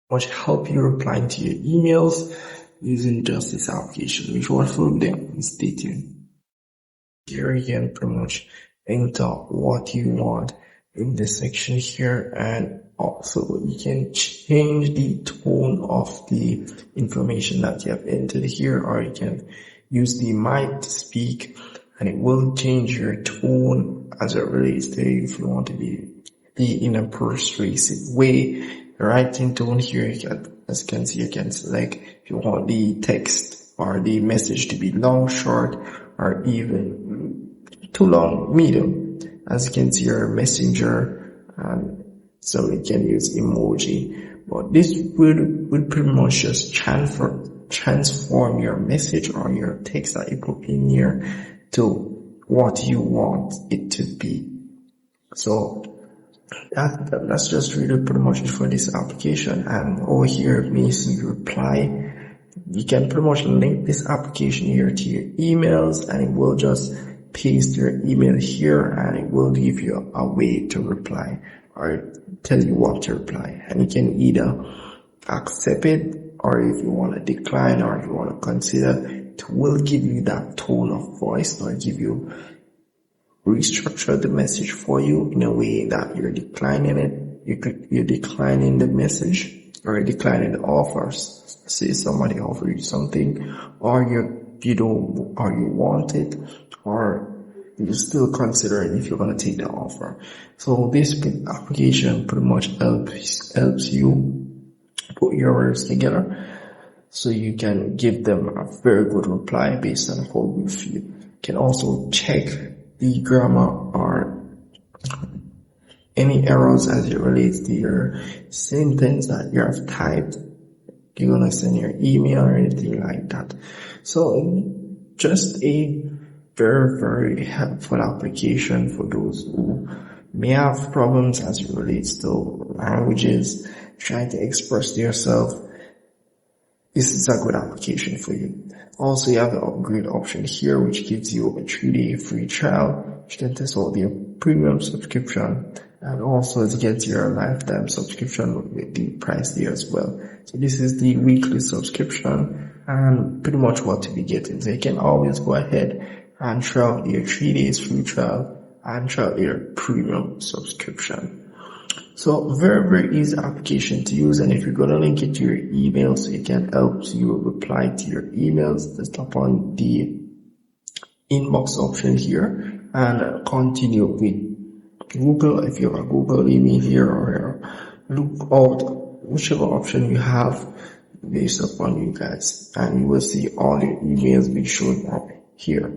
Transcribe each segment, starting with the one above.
much help you replying to your emails using just this application. Which one from them? Stay tuned. Here you can pretty much enter what you want in this section here, and also you can change the tone of the information that you have entered here, or you can use the mic to speak and it will change your tone as it relates to if you want to be in a persuasive way. The writing tone here, as you can see, you can select if you want the text or the message to be long, short, or even too long, medium. As you can see, your messenger, so you can use emoji. But this would pretty much just transform your message or your text that you put in here to what you want it to be. So that's just really pretty much it for this application. And over here, it means you reply. You can pretty much link this application here to your emails, and it will just paste your email here, and it will give you a way to reply or tell you what to reply. And you can either accept it, or if you want to decline, or if you want to consider, it will give you that tone of voice, or give you restructure the message for you in a way that you're declining it. You're declining the message, or you're declining the offers. Say somebody offered you something, or you don't, or you want it, or you're still considering if you're going to take the offer. So this application pretty much helps you put your words together so you can give them a very good reply based on how you feel. You can also check the grammar or any errors as it relates to your sentence that you have typed. You're going to send your email or anything like that. So just a very, very helpful application for those who may have problems as it relates to languages, trying to express yourself. This is a good application for you. Also, you have the upgrade option here, which gives you a 3-day free trial. You can test out your premium subscription, and also to get your lifetime subscription with the price there as well. So this is the weekly subscription and pretty much what you'll be getting. So you can always go ahead and try out your 3 days free trial and try out your premium subscription. So very, very easy application to use. And if you're going to link it to your email so it can help you reply to your emails, just tap on the inbox option here and continue with Google. If you have a Google email here, or look out whichever option you have based upon you guys, and you will see all your emails being shown up here.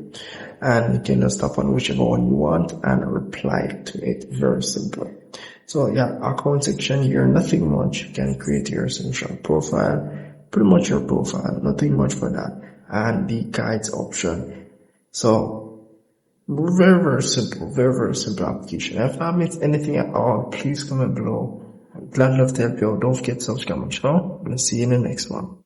And you can just tap on whichever one you want and reply to it. Very simple. So yeah, account section here, nothing much. You can create your social profile, pretty much your profile, nothing much for that. And the guides option. So very, very simple, very, very simple application. If I missed anything at all, please comment below. I'd love to help you out. Don't forget to subscribe my channel. I'm going to see you in the next one.